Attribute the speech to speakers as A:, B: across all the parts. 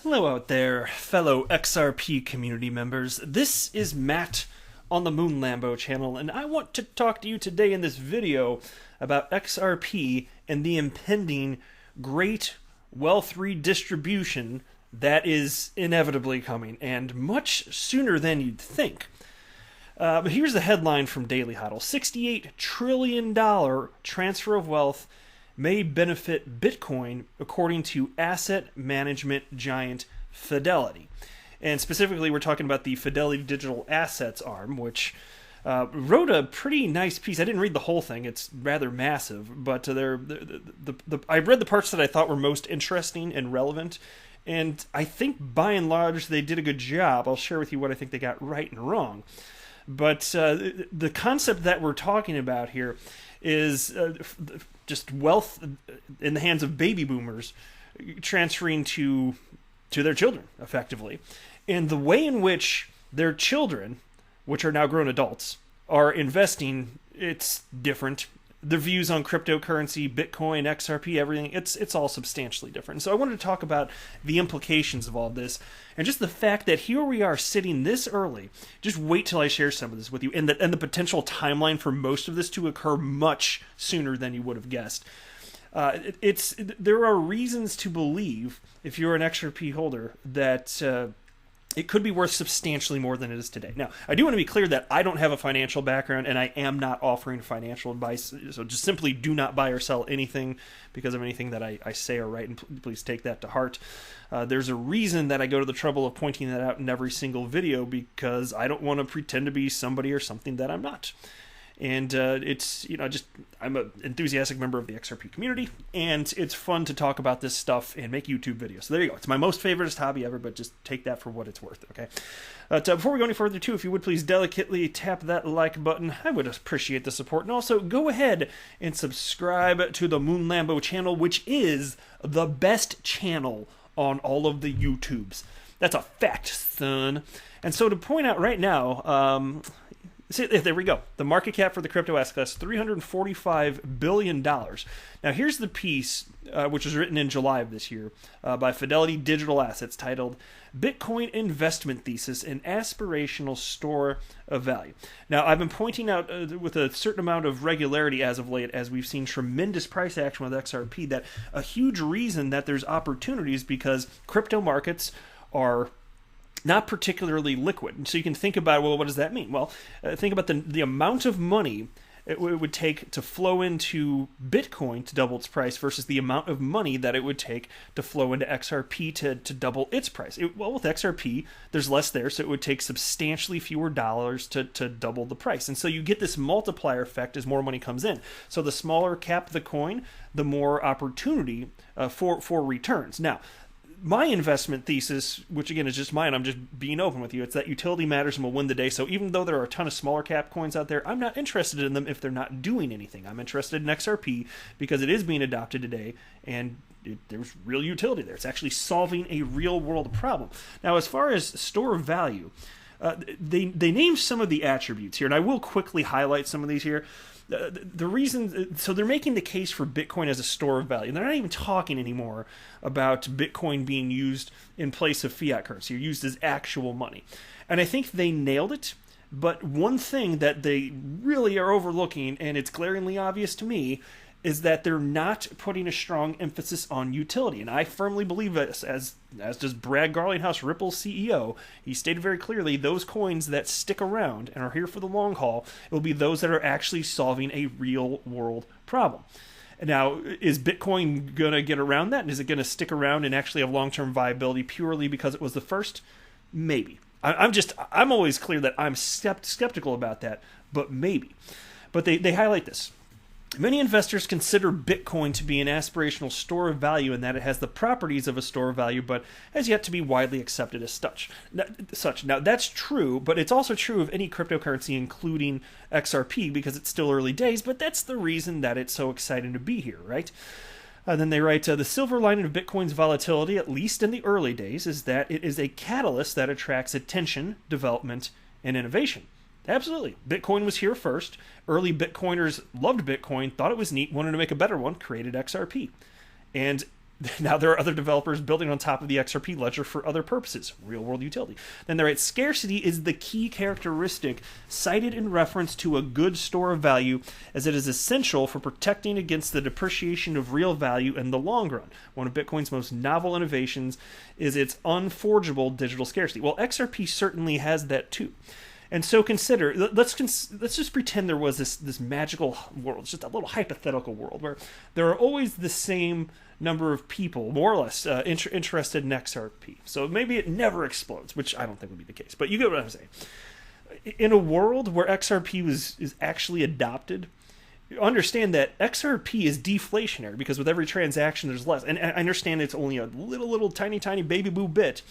A: Hello out there, fellow XRP community members. This is Matt on the Moon Lambo channel, and I want to talk to you today in this video about XRP and the impending great wealth redistribution that is inevitably coming, and much sooner than you'd think. But here's the headline from Daily Hodl. $68 trillion transfer of wealth may benefit Bitcoin, according to asset management giant Fidelity. And specifically, we're talking about the Fidelity digital assets arm, which wrote a pretty nice piece. I didn't read the whole thing. It's rather massive, but I read the parts that I thought were most interesting and relevant, and I think by and large they did a good job. I'll share with you what I think they got right and wrong. But the concept that we're talking about here is just wealth in the hands of baby boomers transferring to their children, effectively. And the way in which their children, which are now grown adults, are investing, it's different. The views on cryptocurrency, Bitcoin, XRP, everything, it's all substantially different. So I wanted to talk about the implications of all this, and just the fact that here we are sitting this early. Just wait till I share some of this with you, and the potential timeline for most of this to occur much sooner than you would have guessed. There are reasons to believe, if you're an XRP holder, that it could be worth substantially more than it is today. Now, I do want to be clear that I don't have a financial background, and I am not offering financial advice, so just simply do not buy or sell anything because of anything that I say or write, and please take that to heart. There's a reason that I go to the trouble of pointing that out in every single video, because I don't want to pretend to be somebody or something that I'm not. And I'm an enthusiastic member of the XRP community, and it's fun to talk about this stuff and make YouTube videos. So there you go. It's my most favorite hobby ever, but just take that for what it's worth, okay? Before we go any further, too, if you would please delicately tap that like button, I would appreciate the support. And also, go ahead and subscribe to the Moon Lambo channel, which is the best channel on all of the YouTubes. That's a fact, son. And so to point out right now, see, there we go. The market cap for the crypto asset class, $345 billion. Now, here's the piece, which was written in July of this year by Fidelity Digital Assets, titled Bitcoin Investment Thesis, an Aspirational Store of Value. Now, I've been pointing out with a certain amount of regularity as of late, as we've seen tremendous price action with XRP, that a huge reason that there's opportunities because crypto markets are not particularly liquid. And so you can think about, well, what does that mean? Well, think about the amount of money it would take to flow into Bitcoin to double its price versus the amount of money that it would take to flow into XRP to double its price. Well, with XRP, there's less there, so it would take substantially fewer dollars to double the price. And so you get this multiplier effect as more money comes in. So the smaller cap the coin, the more opportunity for returns. Now, my investment thesis, which again is just mine, I'm just being open with you, it's that utility matters and will win the day. So even though there are a ton of smaller cap coins out there, I'm not interested in them if they're not doing anything. I'm interested in XRP because it is being adopted today, and there's real utility there. It's actually solving a real world problem. Now, as far as store of value, they name some of the attributes here, and I will quickly highlight some of these here. The reason, so they're making the case for Bitcoin as a store of value. They're not even talking anymore about Bitcoin being used in place of fiat currency or used as actual money. And I think they nailed it. But one thing that they really are overlooking, and it's glaringly obvious to me, is that they're not putting a strong emphasis on utility. And I firmly believe this, as does Brad Garlinghouse, Ripple's CEO. He stated very clearly, those coins that stick around and are here for the long haul will be those that are actually solving a real world problem. Now, is Bitcoin going to get around that? And is it going to stick around and actually have long-term viability purely because it was the first? Maybe. I'm always clear that I'm skeptical about that, but maybe. But they highlight this. Many investors consider Bitcoin to be an aspirational store of value in that it has the properties of a store of value, but has yet to be widely accepted as such. Now, that's true, but it's also true of any cryptocurrency, including XRP, because it's still early days, but that's the reason that it's so exciting to be here, right? Then they write, the silver lining of Bitcoin's volatility, at least in the early days, is that it is a catalyst that attracts attention, development, and innovation. Absolutely. Bitcoin was here first. Early Bitcoiners loved Bitcoin, thought it was neat, wanted to make a better one, created XRP. And Now there are other developers building on top of the XRP ledger for other purposes, real-world utility. Then they write, scarcity is the key characteristic cited in reference to a good store of value, as it is essential for protecting against the depreciation of real value in the long run. One of Bitcoin's most novel innovations is its unforgeable digital scarcity. Well, XRP certainly has that too. And so consider, let's just pretend there was this magical world, just a little hypothetical world, where there are always the same number of people, more or less, interested in XRP. So maybe it never explodes, which I don't think would be the case. But you get what I'm saying. In a world where XRP is actually adopted, understand that XRP is deflationary, because with every transaction there's less. And I understand it's only a little tiny baby boo bit,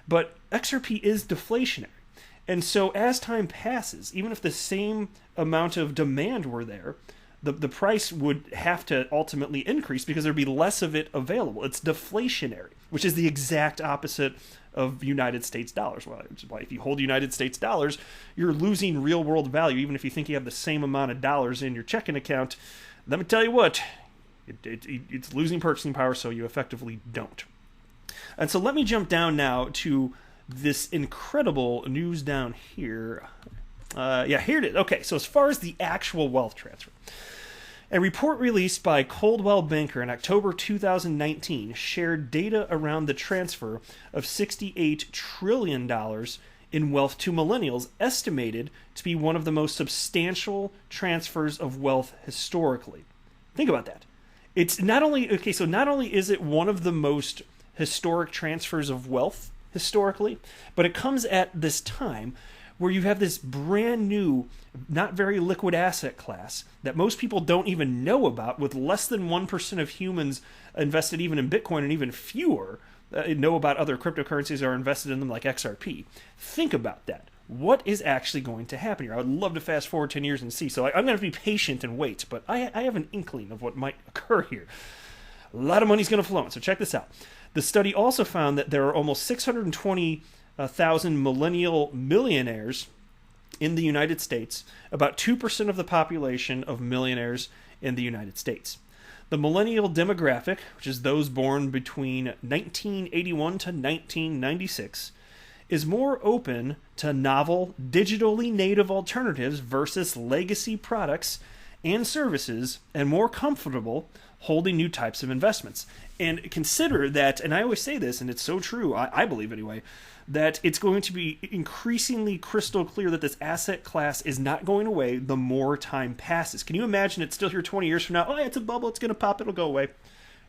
A: but XRP is deflationary. And so as time passes, even if the same amount of demand were there, the price would have to ultimately increase because there'd be less of it available. It's deflationary, which is the exact opposite of United States dollars. Well, which is why if you hold United States dollars, you're losing real world value, even if you think you have the same amount of dollars in your checking account. Let me tell you what, it's losing purchasing power, so you effectively don't. And so let me jump down now to this incredible news down here. Here it is. Okay, so as far as the actual wealth transfer, a report released by Coldwell Banker in October 2019 shared data around the transfer of $68 trillion in wealth to millennials, estimated to be one of the most substantial transfers of wealth historically. Think about that. It's not only is it one of the most historic transfers of wealth historically, but it comes at this time where you have this brand new, not very liquid asset class that most people don't even know about, with less than 1% of humans invested even in Bitcoin, and even fewer know about other cryptocurrencies or are invested in them like XRP. Think about that. What is actually going to happen here? I would love to fast forward 10 years and see. So I'm going to have to be patient and wait, but I have an inkling of what might occur here. A lot of money's going to flow in, so check this out. The study also found that there are almost 620,000 millennial millionaires in the United States, about 2% of the population of millionaires in the United States. The millennial demographic, which is those born between 1981 to 1996, is more open to novel, digitally native alternatives versus legacy products and services, and more comfortable holding new types of investments. And consider that, and I always say this, and it's so true, I believe anyway, that it's going to be increasingly crystal clear that this asset class is not going away the more time passes. Can you imagine it's still here 20 years from now? Oh, yeah, it's a bubble, it's going to pop, it'll go away.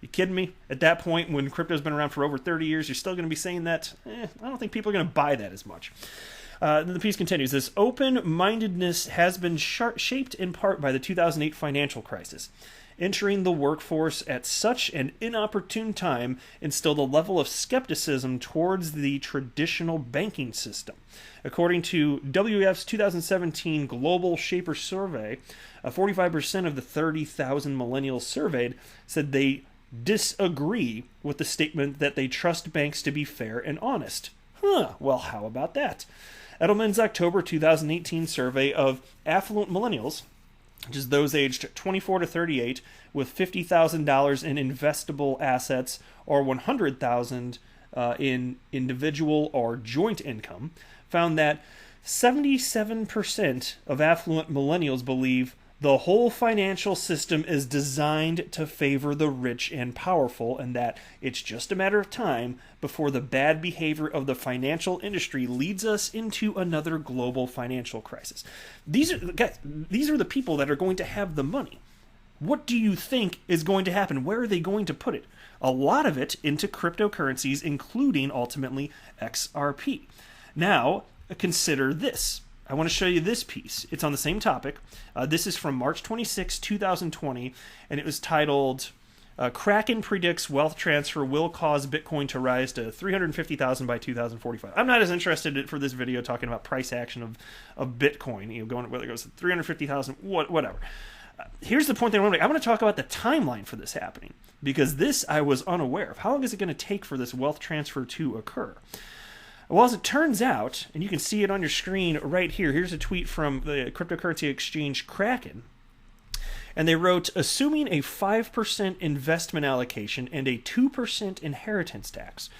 A: You kidding me? At that point, when crypto's been around for over 30 years, you're still going to be saying that? I don't think people are going to buy that as much. Then the piece continues. This open-mindedness has been shaped in part by the 2008 financial crisis. Entering the workforce at such an inopportune time instilled a level of skepticism towards the traditional banking system. According to WEF's 2017 Global Shaper Survey, 45% of the 30,000 millennials surveyed said they disagree with the statement that they trust banks to be fair and honest. Well, how about that? Edelman's October 2018 survey of affluent millennials, which is those aged 24 to 38 with $50,000 in investable assets or $100,000 in individual or joint income, found that 77% of affluent millennials believe the whole financial system is designed to favor the rich and powerful, and that it's just a matter of time before the bad behavior of the financial industry leads us into another global financial crisis. These are the people that are going to have the money. What do you think is going to happen? Where are they going to put it? A lot of it into cryptocurrencies, including ultimately XRP. Now, consider this. I want to show you this piece. It's on the same topic. This is from March 26, 2020, and it was titled, Kraken predicts wealth transfer will cause Bitcoin to rise to $350,000 by 2045. I'm not as interested for this video talking about price action of Bitcoin, going whether it goes to 350,000, whatever. Here's the point that I want to make. I want to talk about the timeline for this happening, because this I was unaware of. How long is it going to take for this wealth transfer to occur? Well, as it turns out, and you can see it on your screen right here, here's a tweet from the cryptocurrency exchange Kraken. And they wrote, assuming a 5% investment allocation and a 2% inheritance tax,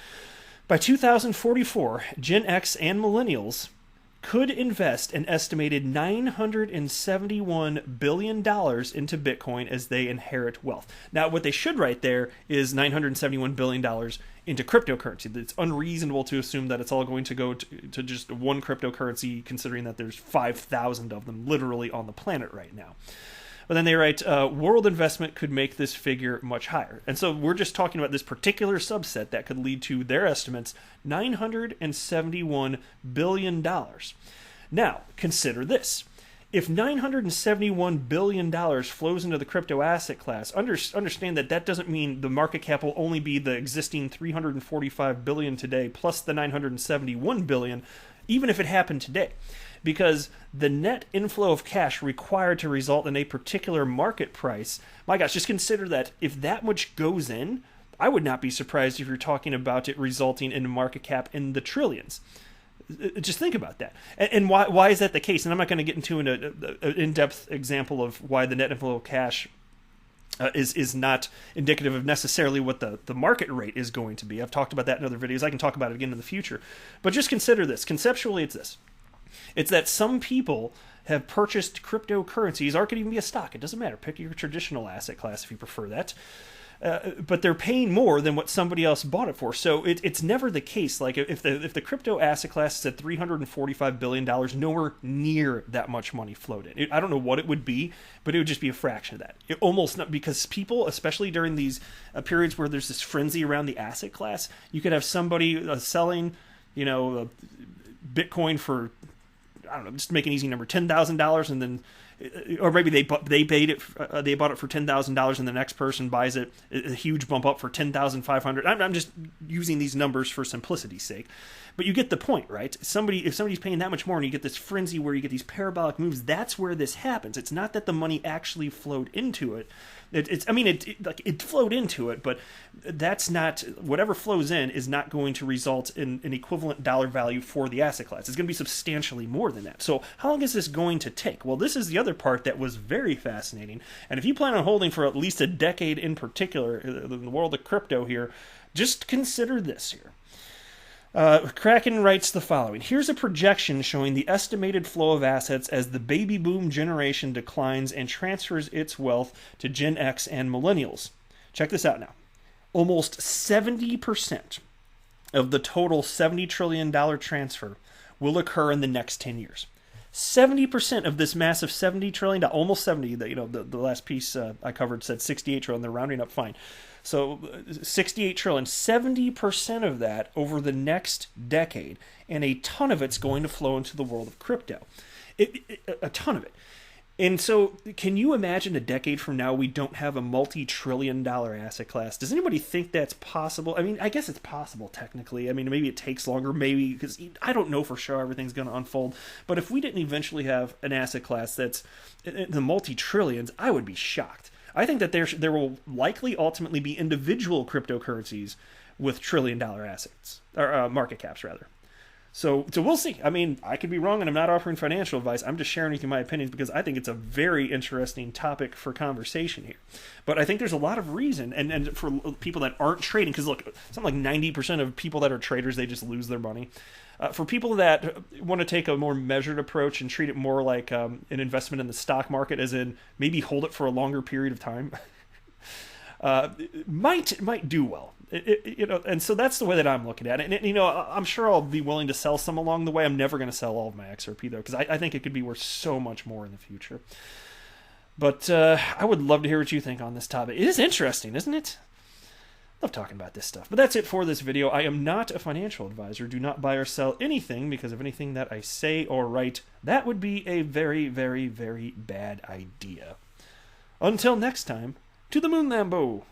A: by 2044, Gen X and Millennials could invest an estimated $971 billion into Bitcoin as they inherit wealth. Now, what they should write there is $971 billion into cryptocurrency. It's unreasonable to assume that it's all going to go to just one cryptocurrency, considering that there's 5,000 of them literally on the planet right now. But then they write, world investment could make this figure much higher. And so we're just talking about this particular subset that could lead to their estimates, $971 billion. Now, consider this. If $971 billion flows into the crypto asset class, understand that that doesn't mean the market cap will only be the existing $345 billion today plus the $971 billion, even if it happened today. Because the net inflow of cash required to result in a particular market price, my gosh, just consider that if that much goes in, I would not be surprised if you're talking about it resulting in a market cap in the trillions. Just think about that. And why is that the case? And I'm not going to get into an in-depth example of why the net inflow of cash is not indicative of necessarily what the market rate is going to be. I've talked about that in other videos. I can talk about it again in the future. But just consider this. Conceptually, it's this. It's that some people have purchased cryptocurrencies, or it could even be a stock. It doesn't matter. Pick your traditional asset class if you prefer that. But they're paying more than what somebody else bought it for. So it's never the case. Like if the crypto asset class is at $345 billion, nowhere near that much money flowed in. I don't know what it would be, but it would just be a fraction of that. It almost not, because people, especially during these periods where there's this frenzy around the asset class, you could have somebody selling, Bitcoin for, I don't know, just make an easy number, $10,000, and then, or maybe they bought it for $10,000, and the next person buys it a huge bump up for $10,500. I'm just using these numbers for simplicity's sake, but you get the point, right? If somebody's paying that much more, and you get this frenzy where you get these parabolic moves, that's where this happens. It's not that the money actually flowed into it. It flowed into it, but that's not, whatever flows in is not going to result in an equivalent dollar value for the asset class. It's going to be substantially more than that. So how long is this going to take? Well, this is the other part that was very fascinating. And if you plan on holding for at least a decade in particular in the world of crypto here, just consider this here. Kraken writes the following. Here's a projection showing the estimated flow of assets as the baby boom generation declines and transfers its wealth to Gen X and Millennials. Check this out now. Almost 70% of the total $70 trillion transfer will occur in the next 10 years. 70% of this massive $70 trillion, almost 70, the last piece I covered said 68 trillion, they're rounding up fine. So 68 trillion, 70% of that over the next decade, and a ton of it's going to flow into the world of crypto. A ton of it. And so can you imagine a decade from now we don't have a multi-trillion-dollar asset class? Does anybody think that's possible? I mean, I guess it's possible technically. I mean, maybe it takes longer, maybe, because I don't know for sure how everything's going to unfold. But if we didn't eventually have an asset class that's in the multi-trillions, I would be shocked. I think that there will likely ultimately be individual cryptocurrencies with trillion-dollar assets, or market caps, rather. So we'll see. I mean, I could be wrong, and I'm not offering financial advice. I'm just sharing with you my opinions because I think it's a very interesting topic for conversation here. But I think there's a lot of reason, and for people that aren't trading, because look, something like 90% of people that are traders, they just lose their money. For people that want to take a more measured approach and treat it more like an investment in the stock market, as in maybe hold it for a longer period of time, might do well. And so that's the way that I'm looking at it. And I'm sure I'll be willing to sell some along the way. I'm never going to sell all of my XRP though, because I think it could be worth so much more in the future. But I would love to hear what you think on this topic. It is interesting, isn't it? I love talking about this stuff. But that's it for this video. I am not a financial advisor. Do not buy or sell anything, because of anything that I say or write, that would be a very, very, very bad idea. Until next time, to the moon, Lambo!